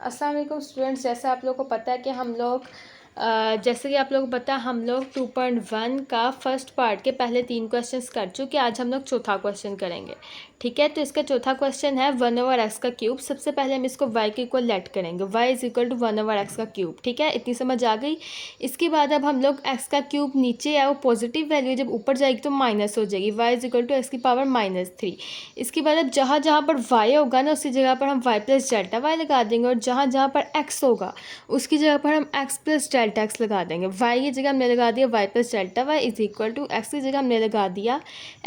अस्सलाम वालेकुम स्टूडेंट्स। जैसे आप लोगों को पता है कि हम लोग हम लोग 2.1 का फर्स्ट पार्ट के पहले 3 क्वेश्चंस कर चुके। आज हम लोग चौथा क्वेश्चन करेंगे, ठीक है। तो इसका चौथा क्वेश्चन है 1/x का क्यूब। सबसे पहले हम इसको y के इक्वल लेट करेंगे, y is equal to 1/x का क्यूब, ठीक है। इतनी समझ आ गई। इसके बाद अब हम लोग x का क्यूब नीचे है वो पॉजिटिव वैल्यू जब ऊपर जाएगी तो माइनस हो जाएगी, y is equal to x की पावर -3। इसके बाद अब जहाँ जहाँ पर y होगा ना उसी जगह पर हम y प्लस डेल्टा y लगा देंगे, और जहाँ जहाँ पर x होगा उसकी जगह पर हम x प्लस डेल्टा x लगा देंगे। y की जगह हमने लगा दिया y plus delta y is equal to x की जगह हमने लगा दिया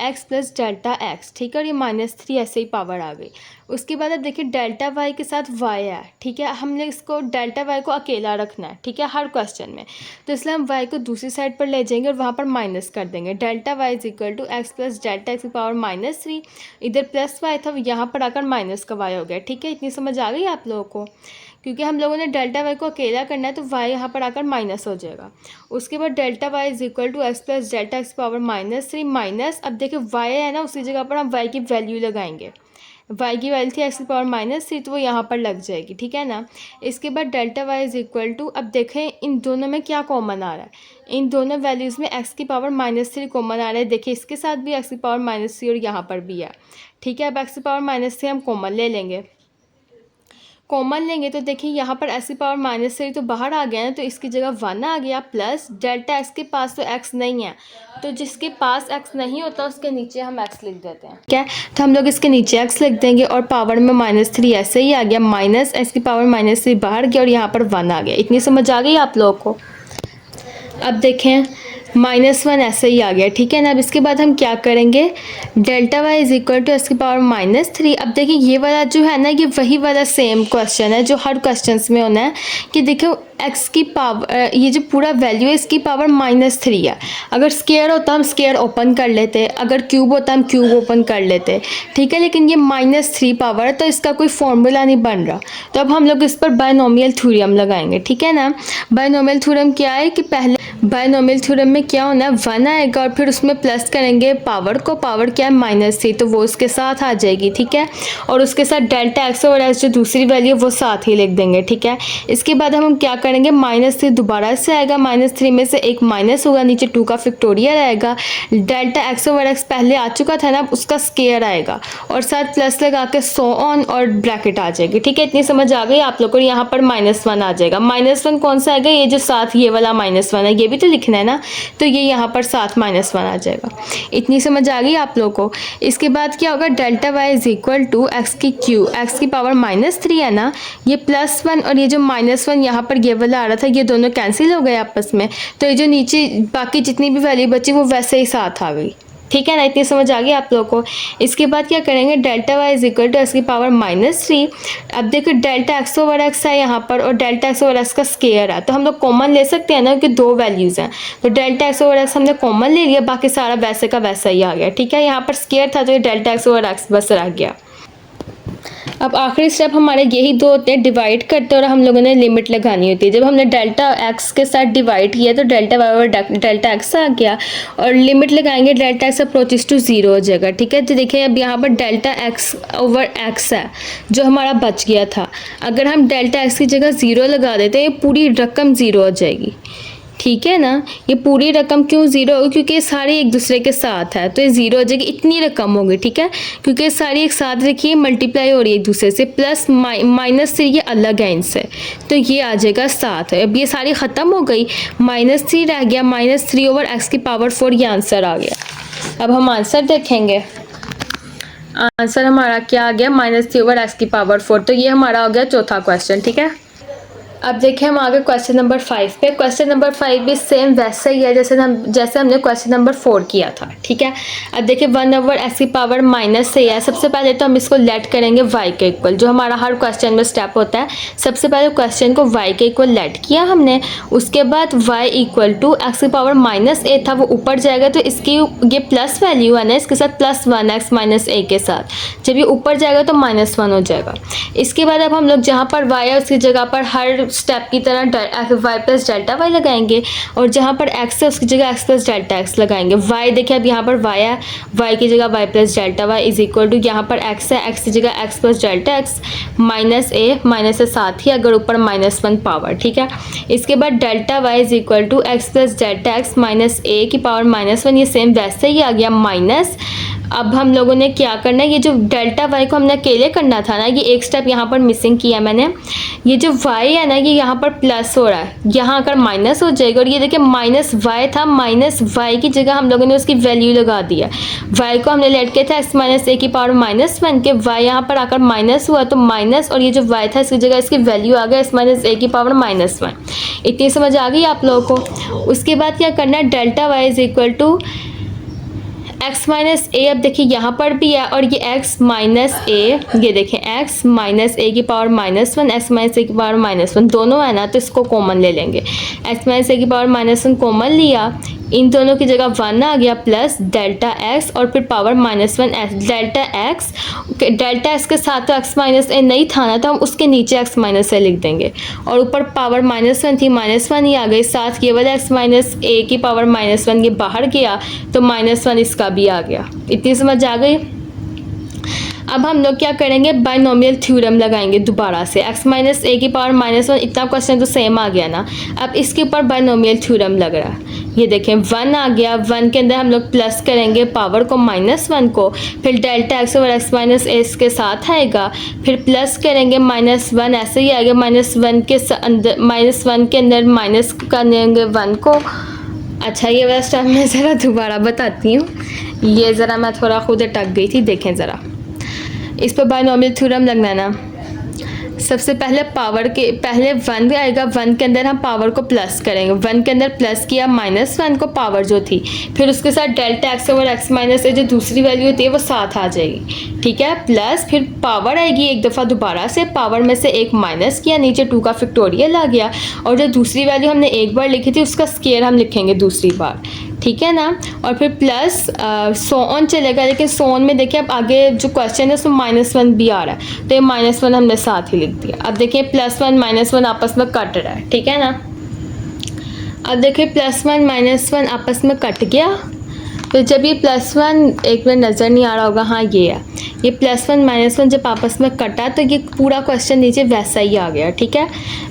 x प्लस डेल्टा x, ठीक है। और ये -3 ऐसे ही पावर आ गई। उसके बाद अब देखिए डेल्टा y के साथ y है, ठीक है। हमने इसको डेल्टा y को अकेला रखना है, ठीक है, हर क्वेश्चन में। तो इसलिए हम y को दूसरी साइड पर ले जाएंगे और वहाँ पर माइनस कर देंगे। Delta y is equal to x plus delta x की पावर -3। इधर प्लस y था, यहाँ पर आकर माइनस का y हो गया, ठीक है। इतनी समझ आ गई आप लोगों को, क्योंकि हम लोगों ने डेल्टा y को अकेला करना है तो y यहाँ पर आकर माइनस हो जाएगा। उसके बाद delta y is equal to x plus delta x power -3 minus, अब देखिए y है ना उसी जगह पर हम y की वैल्यू लगाएंगे। y की वैल्यू थी x की पावर -3 तो वो यहाँ पर लग जाएगी, ठीक है ना। इसके बाद delta y is equal to, अब देखें इन दोनों में क्या कॉमन आ रहा है। इन दोनों वैल्यूज़ में x की पावर -3 कॉमन आ रहा है। देखिए इसके साथ भी x की पावर -3 और यहाँ पर भी है, ठीक है। अब x की पावर -3 हम कॉमन ले लेंगे। कॉमन लेंगे तो देखिए यहाँ पर x की पावर -3 तो बाहर आ गया ना, तो इसकी जगह 1 आ गया प्लस डेल्टा x के पास तो x नहीं है, तो जिसके पास x नहीं होता उसके नीचे हम x लिख देते हैं, क्या। तो हम लोग इसके नीचे x लिख देंगे और पावर में -3 ऐसे ही आ गया, माइनस x की पावर -3 बाहर गया और यहाँ पर 1 आ गया। इतनी समझ आ गई आप लोगों को। अब देखें -1 ऐसे ही आ गया, ठीक है ना। अब इसके बाद हम क्या करेंगे, delta y is equal to x की पावर -3। अब देखिए ये वाला जो है ना ये वही वाला सेम क्वेश्चन है जो हर क्वेश्चन में होना है कि देखो x की पावर, ये जो पूरा वैल्यू है इसकी पावर -3 है। अगर स्क्वायर होता हम स्क्वायर ओपन कर लेते, अगर क्यूब होता हम क्यूब ओपन कर लेते, ठीक है। लेकिन ये -3 पावर है तो इसका कोई फॉर्मूला नहीं बन रहा, तो अब हम लोग इस पर बायनोमियल थ्योरम लगाएंगे, ठीक है ना। बायनोमियल थ्योरम क्या है कि पहले बायनोमियल थ्योरम में क्या होना है 1 आएगा और फिर उसमें प्लस करेंगे पावर को, पावर क्या है -3 तो वो उसके साथ आ जाएगी, ठीक है। और उसके साथ डेल्टा x और x जो दूसरी वैल्यू वो साथ ही लिख देंगे, ठीक है। इसके बाद हम क्या करेंगे -3 दोबारा से आएगा, -3 में से एक माइनस होगा, नीचे 2 का फैक्टोरियल आएगा। डेल्टा x और x पहले आ चुका था ना उसका स्क्वायर आएगा और साथ प्लस लगा के सो ऑन और ब्रैकेट आ जाएगी, ठीक है। इतनी समझ आ गई आप लोग को। यहाँ पर -1 आ जाएगा। -1 कौन सा आएगा, ये जो साथ ये वाला -1 है, ये भी तो लिखना है ना, तो ये यहाँ पर साथ -1 आ जाएगा। इतनी समझ आ गई आप लोगों को। इसके बाद क्या होगा, delta y is equal to x की पावर -3 है ना, ये +1 और ये जो -1 यहाँ पर ये वाला आ रहा था ये दोनों कैंसिल हो गए आपस में, तो ये जो नीचे बाकी जितनी भी वैल्यू बची वो वैसे ही साथ आ गई, ठीक है ना। इतनी समझ आ गई आप लोगों को। इसके बाद क्या करेंगे, delta y is equal to x की पावर -3। अब देखो डेल्टा x ओवर x है यहाँ पर और डेल्टा x ओवर x का स्क्वायर है, तो हम लोग कॉमन ले सकते हैं ना कि दो वैल्यूज़ हैं, तो डेल्टा x ओवर x हमने कॉमन ले लिया, बाकी सारा वैसे का वैसा ही आ गया, ठीक है। यहाँ पर स्क्वायर था तो ये डेल्टा x ओवर x बस रह गया। अब आखिरी स्टेप हमारे यही दो होते हैं, डिवाइड करते हैं और हम लोगों ने लिमिट लगानी होती है। जब हमने डेल्टा x के साथ डिवाइड किया तो delta y over delta x आ गया और लिमिट लगाएंगे डेल्टा x अप्रोचेस टू 0 हो जाएगा, ठीक है। तो देखिए अब यहाँ पर डेल्टा x ओवर x है जो हमारा बच गया था, अगर हम डेल्टा x की जगह 0 लगा देते हैं ये पूरी रकम 0 हो जाएगी, ठीक है ना। ये पूरी रकम क्यों 0 होगी, क्योंकि ये सारी एक दूसरे के साथ है तो ये 0 हो जाएगी, इतनी रकम होगी, ठीक है। क्योंकि ये सारी एक साथ रखी है, मल्टीप्लाई हो रही है एक दूसरे से, प्लस -3 ये अलग है इनसे, तो ये आ जाएगा 7। अब ये सारी ख़त्म हो गई, -3 रह गया, -3 ओवर x की पावर 4 ये आंसर आ गया। अब हम आंसर देखेंगे, आंसर हमारा क्या आ गया, -3 ओवर x की पावर 4। तो ये हमारा हो गया चौथा क्वेश्चन, ठीक है। अब देखिए हम आगे क्वेश्चन नंबर 5 पे। क्वेश्चन नंबर 5 भी सेम वैसा ही है जैसे हमने क्वेश्चन नंबर 4 किया था, ठीक है। अब देखिए 1/x की पावर -3 है। सबसे पहले तो हम इसको लेट करेंगे y के इक्वल, जो हमारा हर क्वेश्चन में स्टेप होता है। सबसे पहले क्वेश्चन को y के इक्वल लेट किया हमने, उसके बाद y इक्वल टू x की पावर -a था वो ऊपर जाएगा, तो इसकी ये प्लस वैल्यू है ना, इसके साथ +1x -a के साथ जब ये ऊपर जाएगा तो -1 हो जाएगा। इसके बाद अब हम लोग जहाँ पर y है उसकी जगह पर हर स्टेप की तरह वाई प्लस डेल्टा वाई लगाएंगे और जहाँ पर एक्स है उसकी जगह एक्स प्लस डेल्टा एक्स लगाएंगे। वाई देखिए अब यहाँ पर वाई है, वाई की जगह y plus delta y is equal to यहाँ पर एक्स है, एक्स की जगह x plus delta x minus a साथ ही अगर ऊपर -1 पावर, ठीक है। इसके बाद delta y is equal to x plus delta x minus a की पावर -1, ये सेम वैसे ही आ गया माइनस। अब हम लोगों ने क्या करना है, ये जो डेल्टा वाई को हमने अकेले करना था ना, ये एक स्टेप यहाँ पर मिसिंग किया मैंने। ये जो वाई है ना, ये यहाँ पर प्लस हो रहा है, यहाँ आकर माइनस हो जाएगा और ये देखिए माइनस वाई था, माइनस वाई की जगह हम लोगों ने उसकी वैल्यू लगा दिया। वाई को हमने लेट किया था एक्स माइनस ए की पावर -1 के, वाई यहाँ पर आकर माइनस हुआ तो माइनस, और ये जो वाई था इसकी जगह इसकी वैल्यू आ गया एक्स माइनस ए की पावर -1। इतनी समझ आ गई आप लोगों को। उसके बाद क्या करना है, delta y is equal to x minus a, अब देखिए यहाँ पर भी है और ये एक्स माइनस ए, ये देखें एक्स माइनस ए की पावर -1, एक्स माइनस ए की पावर -1 दोनों है ना, तो इसको कॉमन ले लेंगे। एक्स माइनस ए की पावर -1 कॉमन लिया, इन दोनों की जगह 1 आ गया प्लस डेल्टा एक्स और फिर पावर -1 डेल्टा एक्स के साथ तो एक्स माइनस ए नहीं था ना, तो हम उसके नीचे एक्स माइनस ए लिख देंगे और ऊपर पावर -1 थी, -1 ही आ गई, साथ ये वाला एक्स माइनस ए की पावर -1 ये बाहर गया तो -1 इसका भी आ गया। इतनी समझ आ गई। अब हम लोग क्या करेंगे, बाइनोमियल थ्योरम लगाएंगे दोबारा से। एक्स माइनस ए की पावर -1 इतना क्वेश्चन तो सेम आ गया ना, अब इसके ऊपर बाइनोमियल थ्योरम लग रहा है। ये देखें 1 आ गया, 1 के अंदर हम लोग प्लस करेंगे पावर को -1 को, फिर delta x over x minus a के साथ आएगा, फिर प्लस करेंगे -1 ऐसे ही आएगा, -1 के अंदर -1 के अंदर माइनस करेंगे 1 को। अच्छा ये वाला स्टेप मैं ज़रा दोबारा बताती हूँ, ये ज़रा मैं थोड़ा खुद अटक गई थी, देखें ज़रा इस पर बाइनोमियल थ्योरम लगना है ना। सबसे पहले पावर के पहले 1 आएगा, 1 के अंदर हम पावर को प्लस करेंगे, 1 के अंदर प्लस किया -1 को पावर जो थी, फिर उसके साथ delta x over x minus a जो दूसरी वैल्यू होती है वो साथ आ जाएगी, ठीक है। प्लस फिर पावर आएगी एक दफ़ा दोबारा से, पावर में से एक माइनस किया, नीचे 2 का फैक्टोरियल आ गया, और जो दूसरी वैल्यू हमने एक बार लिखी थी उसका स्क्वायर हम लिखेंगे दूसरी बार, ठीक है ना। और फिर प्लस सो ऑन चलेगा, लेकिन सो ऑन में देखिए अब आगे जो क्वेश्चन है उसमें -1 भी आ रहा है, तो ये -1 हमने साथ ही लिख दिया। अब देखिए +1 -1 आपस में कट रहा है, ठीक है ना। अब देखिए +1 -1 आपस में कट गया, तो जब ये +1 एक मिनट नज़र नहीं आ रहा होगा, हाँ ये है, ये +1 -1 जब आपस में कटा तो ये पूरा क्वेश्चन नीचे वैसा ही आ गया, ठीक है।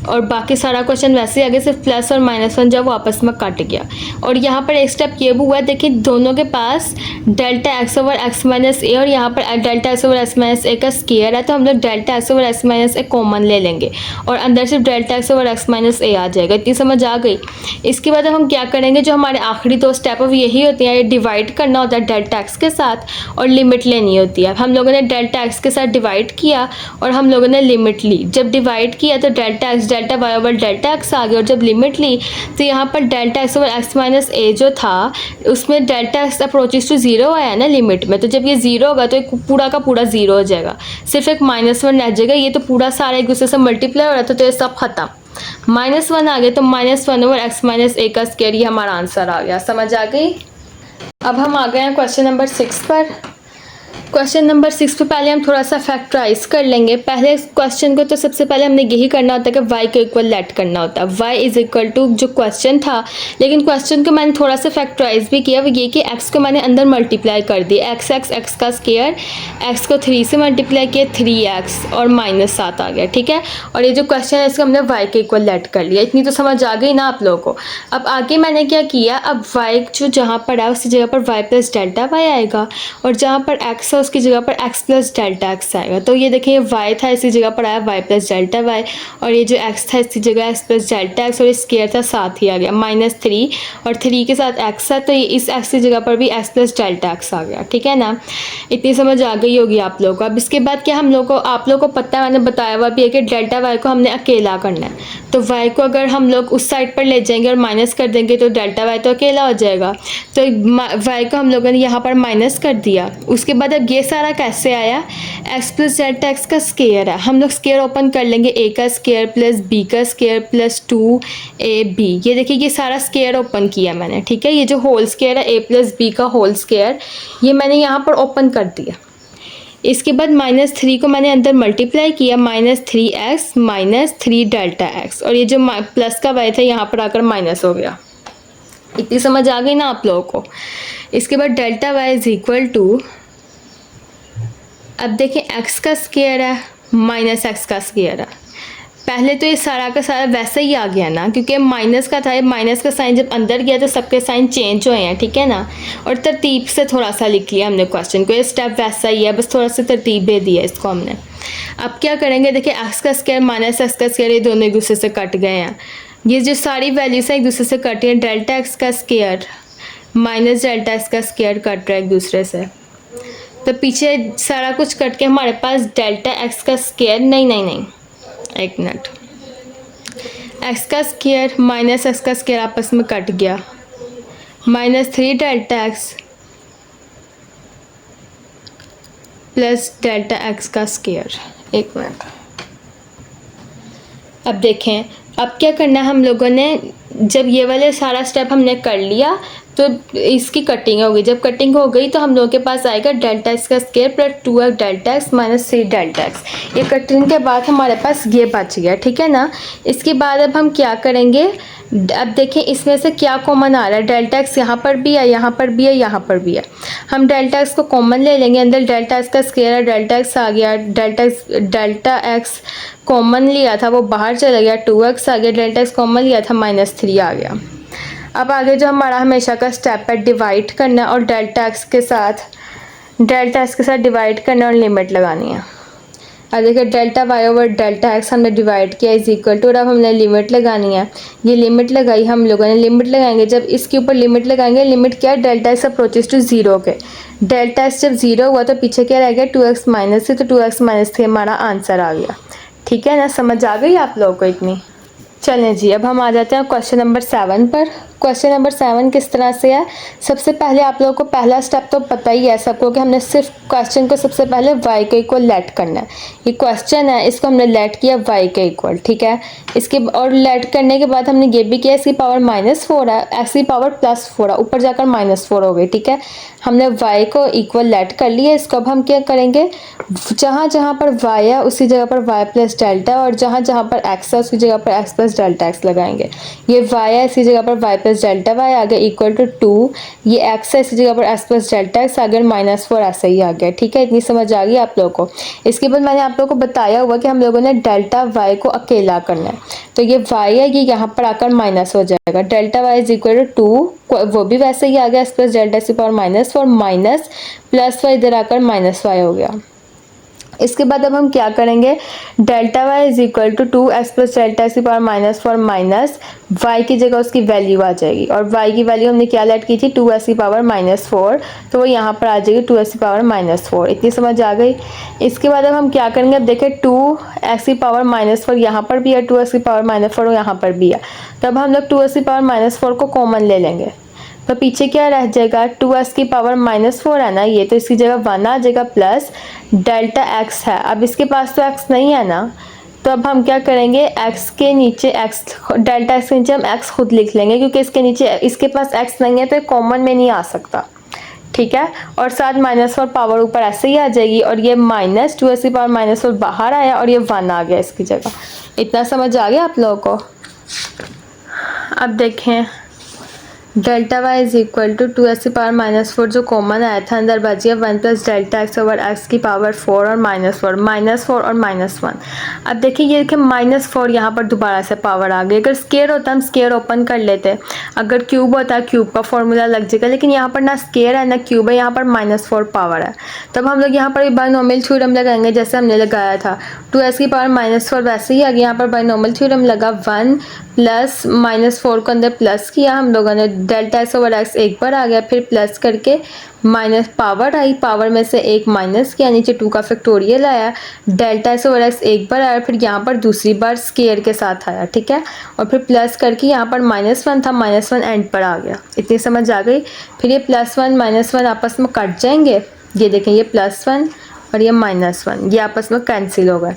और बाकी सारा क्वेश्चन वैसे ही आ गया, सिर्फ प्लस और -1 जब वो आपस में कट गया। और यहाँ पर एक स्टेप ये भी हुआ है, देखिए दोनों के पास delta x over x minus a और यहाँ पर delta x over x minus a का स्क्वायर है, तो हम लोग delta x over x minus a common ले लेंगे और अंदर सिर्फ delta x over x minus a आ जाएगा। इतनी समझ आ गई। इसके बाद हम क्या करेंगे, जो हमारे आखिरी 2 स्टेप है यही होती हैं, ये डिवाइड करना होता है डेल्टा एक्स के साथ और लिमिट लेनी होती है। हम लोगों ने डेल्टा एक्स के साथ डिवाइड किया और हम लोगों ने लिमिट ली। जब डिवाइड किया तो delta x delta y over delta x आ गया, और जब लिमिट ली तो यहाँ पर delta x over x minus a जो था उसमें डेल्टा एक्स अप्रोचेस टू 0 आया ना लिमिट में, तो जब ये 0 होगा तो पूरा का पूरा 0 हो जाएगा, सिर्फ एक -1 रह जाएगा। ये तो पूरा सारा एक दूसरे से मल्टीप्लाई हो रहा था, तो ये सब खत्म। -1 आ गया तो -1 ओवर एक्स माइनस ए का स्क्वायर, ये हमारा आंसर आ गया। समझ आ गई। अब हम आ गए हैं क्वेश्चन नंबर 6 पर। क्वेश्चन नंबर 6 पे पहले हम थोड़ा सा फैक्टराइज कर लेंगे। पहले क्वेश्चन को तो सबसे पहले हमने यही करना होता है कि y को इक्वल लेट करना होता है, y इज इक्वल टू जो क्वेश्चन था, लेकिन क्वेश्चन को मैंने थोड़ा सा फैक्टराइज भी किया, वो ये कि x को मैंने अंदर मल्टीप्लाई कर दिया, x का स्क्वायर, x को 3 से मल्टीप्लाई किया 3x और -7 आ गया, ठीक है। और ये जो क्वेश्चन है इसको हमने y के इक्वल लेट कर लिया। इतनी तो समझ आ गई ना आप लोगों को। अब आगे मैंने क्या किया, अब y जो जहाँ पर है उसकी जगह पर y प्लस डेल्टा y आएगा, और जहाँ पर x है उसकी जगह पर x प्लस डेल्टा x आएगा। तो ये देखिए y था इसी जगह पर आया y प्लस डेल्टा y, और ये जो x था इसकी जगह x प्लस डेल्टा x, और स्क्वायर था साथ ही आ गया -3, और 3 के साथ x है तो ये इस x की जगह पर भी x प्लस डेल्टा x आ गया, ठीक है ना। इतनी समझ आ गई होगी आप लोगों को। अब इसके बाद क्या हम लोग को, आप लोगों को पता है मैंने बताया हुआ भी है कि डेल्टा y को हमने अकेला करना है, तो y को अगर हम लोग उस साइड पर ले जाएंगे और माइनस कर देंगे तो डेल्टा y तो अकेला हो जाएगा, तो y को हम लोगों ने यहाँ पर माइनस कर दिया। उसके बाद अब ये सारा कैसे आया, x प्लस डेल्टा x का स्क्वायर है, हम लोग स्क्वायर ओपन कर लेंगे, a का स्क्वायर प्लस b का स्क्वायर प्लस 2ab। ये देखिए ये सारा स्क्वायर ओपन किया मैंने, ठीक है। ये जो होल स्क्वायर है a प्लस b का होल स्क्वायर, ये मैंने यहाँ पर ओपन कर दिया। इसके बाद -3 को मैंने अंदर मल्टीप्लाई किया, -3x -3 डेल्टा x, और ये जो प्लस का y था यहाँ पर आकर माइनस हो गया। इतनी समझ आ गई ना आप लोगों को। इसके बाद delta y is equal to, अब देखें x का स्क्वायर है माइनस x का स्क्वायर है। पहले तो ये सारा का सारा वैसा ही आ गया ना, क्योंकि माइनस का था, ये माइनस का साइन जब अंदर गया तो सबके साइन चेंज हुए हैं, ठीक है ना। और तरतीब से थोड़ा सा लिख लिया हमने क्वेश्चन को, ये स्टेप वैसा ही है, बस थोड़ा सा तरतीब दे दिया इसको हमने। अब क्या करेंगे, देखिए एक्स का स्क्वायर माइनस एक्स का स्क्वायर ये दोनों एक दूसरे से कट गए हैं। ये जो सारी वैल्यूज हैं एक दूसरे से कटी हैं। डेल्टा एक्स का स्क्वायर माइनस डेल्टा एक्स का स्क्वायर कट रहा है एक दूसरे से, तो पीछे सारा कुछ कट के हमारे पास डेल्टा एक्स का स्क्वायर, नहीं, एक मिनट, एक्स का स्क्वायर माइनस एक्स का स्क्वायर आपस में कट गया, -3 delta x plus delta x का स्क्वायर। एक मिनट, अब देखें अब क्या करना है हम लोगों ने, जब ये वाले सारा स्टेप हमने कर लिया तो इसकी कटिंग होगी। जब कटिंग हो गई तो हम लोगों के पास आएगा डेल्टा एक्स का square plus 2x delta x -3 delta x. ये कटिंग के बाद हमारे पास ये बच गया, ठीक है ना। इसके बाद अब हम क्या करेंगे, अब देखें इसमें से क्या कॉमन आ रहा है, डेल्टा एक्स यहाँ पर भी है, यहाँ पर भी है, यहाँ पर भी है। हम डेल्टा एक्स को कॉमन ले लेंगे, अंदर डेल्टा एक्स का स्क्वायर है, डेल्टा एक्स आ गया, डेल्टा एक्स कॉमन लिया था वो बाहर चला गया, 2x आ गया, डेल्टा एक्स कॉमन लिया था -3 आ गया। अब आगे जो हमारा हमेशा का स्टेप है डिवाइड करना और डेल्टा एक्स के साथ डिवाइड करना और लिमिट लगानी है। अब देखिए delta y over delta x हमने डिवाइड किया इज इक्वल टू, अब हमने लिमिट लगानी है। ये लिमिट लगाई हम लोगों ने, लिमिट लगाएंगे जब इसके ऊपर लिमिट लगाएंगे, लिमिट क्या है, डेल्टा एक्स अप्रोचेस टू 0 के। डेल्टा एक्स जब 0 हुआ तो पीछे क्या रह गया, 2x -3, तो 2x -3 हमारा आंसर आ गया, ठीक है ना। समझ आ गई आप लोगों को इतनी। चलें जी, अब हम आ जाते हैं क्वेश्चन नंबर 7 पर। क्वेश्चन नंबर 7 किस तरह से है, सबसे पहले आप लोगों को पहला स्टेप तो पता ही है सबको कि हमने सिर्फ क्वेश्चन को सबसे पहले y के इक्वल लेट करना है। ये क्वेश्चन है, इसको हमने लेट किया y के इक्वल, ठीक है। इसके और लेट करने के बाद हमने ये भी किया, इसकी पावर -4 है, एक्स की पावर +4 है, ऊपर जाकर -4 हो गई, ठीक है। हमने y को इक्वल लेट कर लिया। इसको अब हम क्या करेंगे, जहाँ जहाँ पर y है उसी जगह पर y प्लस डेल्टा, और जहाँ जहाँ पर x है उसकी जगह पर x प्लस डेल्टा x लगाएंगे। ये y है, इसी जगह पर y प्लस डेल्टा y आ गया इक्वल टू 2, ये x है, इसी जगह पर x प्लस डेल्टा x आ गया, -4 ऐसा ही आ गया, ठीक है। इतनी समझ आ गई आप लोगों को। इसके बाद मैंने आप लोगों को बताया हुआ कि हम लोगों ने डेल्टा y को अकेला करना है, तो ये y है, ये यहाँ पर आकर माइनस हो जाएगा। Delta y is equal to 2, वो भी वैसे ही आ गया, x प्लस डेल्टा x की पावर -4 माइनस प्लस y इधर आकर -y हो गया। इसके बाद अब हम क्या करेंगे, delta y is equal to 2x plus delta x की पावर -4 माइनस y की जगह उसकी वैल्यू आ जाएगी, और y की वैल्यू हमने क्या लेट की थी, 2x की पावर -4, तो वो यहाँ पर आ जाएगी 2x की पावर -4। इतनी समझ आ गई। इसके बाद अब हम क्या करेंगे, अब देखें 2x की पावर -4 यहाँ पर भी है, 2x की पावर -4 यहाँ पर भी है, तब हम लोग 2x की पावर -4 को कॉमन ले लेंगे, तो पीछे क्या रह जाएगा, 2x की पावर -4 है ना ये, तो इसकी जगह 1 आ जाएगा प्लस डेल्टा x है। अब इसके पास तो x नहीं है ना, तो अब हम क्या करेंगे, x के नीचे डेल्टा x के नीचे हम x खुद लिख लेंगे, क्योंकि इसके नीचे इसके पास x नहीं है तो कॉमन में नहीं आ सकता, ठीक है। और साथ -4 पावर ऊपर ऐसे ही आ जाएगी, और ये माइनस 2x की पावर -4 बाहर आया और ये 1 आ गया इसकी जगह। इतना समझ आ गया आप लोगों को। अब देखें delta y is equal to 2x की पावर -4 जो कॉमन आया था अंदर बच गया 1 plus delta x over x की पावर 4 और -4 और -1। अब देखिए ये देखिए -4 यहाँ पर दोबारा से पावर आ गई। अगर स्केयर होता हम स्केयर ओपन कर लेते, अगर क्यूब होता क्यूब का फॉर्मूला लग जाएगा, लेकिन यहाँ पर ना स्केयर है ना क्यूब है, यहाँ पर -4 पावर है। तब हम लोग यहाँ पर बायनोमियल थ्योरम लगाएंगे जैसे हमने लगाया था, 2x की पावर -4 वैसे ही आ गया, यहाँ पर बायनोमियल थ्योरम लगा, 1 प्लस -4 को अंदर प्लस किया हम लोगों ने, डेल्टा एक्स ओवर एक्स एक बार आ गया, फिर प्लस करके माइनस पावर आई, पावर में से एक माइनस किया, नीचे 2 का फैक्टोरियल आया, डेल्टा एक्स ओवर एक्स एक बार आया, फिर यहाँ पर दूसरी बार स्केयर के साथ आया, ठीक है। और फिर प्लस करके यहाँ पर -1 था, -1 एंड पर आ गया। इतनी समझ आ गई। फिर ये +1 -1 आपस में कट जाएंगे, ये देखें ये +1 और ये -1 ये आपस में कैंसिल हो गए।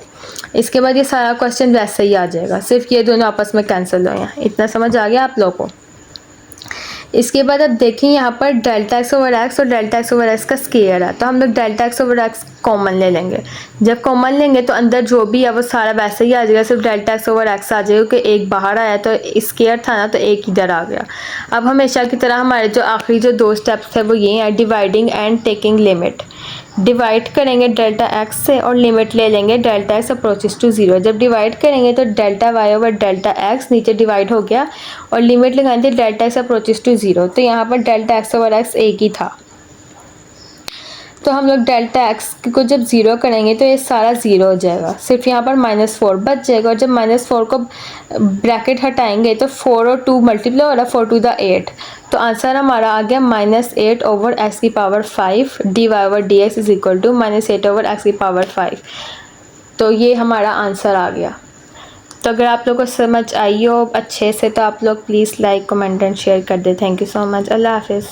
इसके बाद ये सारा क्वेश्चन वैसे ही आ जाएगा, सिर्फ ये दोनों आपस में कैंसिल हो हैं। इतना समझ आ गया आप लोगों को। इसके बाद अब देखें यहाँ पर डेल्टा एक्स ओवर एक्स और डेल्टा एक्स ओवर एक्स का स्केयर है, तो हम लोग delta x over x common ले लेंगे। जब कॉमन लेंगे तो अंदर जो भी है वो सारा वैसे ही आ जाएगा, सिर्फ डेल्टा एक्स ओवर एक्स आ जाएगा कि एक बाहर आया तो स्केयर था ना, तो एक इधर आ गया। अब हमेशा की तरह हमारे जो आखिरी जो 2 स्टेप्स है वो ये हैं, dividing and taking limit. Divide करेंगे डेल्टा एक्स से और लिमिट ले लेंगे डेल्टा एक्स अप्रोचेस टू 0। जब डिवाइड करेंगे तो delta y over delta x नीचे डिवाइड हो गया और लिमिट लगाएंगे डेल्टा एक्स अप्रोचेस टू 0। तो यहाँ पर डेल्टा एक्स ओवर एक्स एक ही था, तो हम लोग डेल्टा एक्स को जब 0 करेंगे तो ये सारा 0 हो जाएगा, सिर्फ यहाँ पर -4 बच जाएगा। और जब -4 को ब्रैकेट हटाएंगे तो 4 और 2 मल्टीप्लाई हो रहा, 4 टू द 8, तो आंसर हमारा आ गया -8 ओवर एक्स की power 5 d y over d x is equal to -8 over x की पावर 5। तो ये हमारा आंसर आ गया। तो अगर आप लोगों को समझ आई हो अच्छे से तो आप लोग please like comment and share कर दे। Thank you so much. अल्लाह हाफिज़।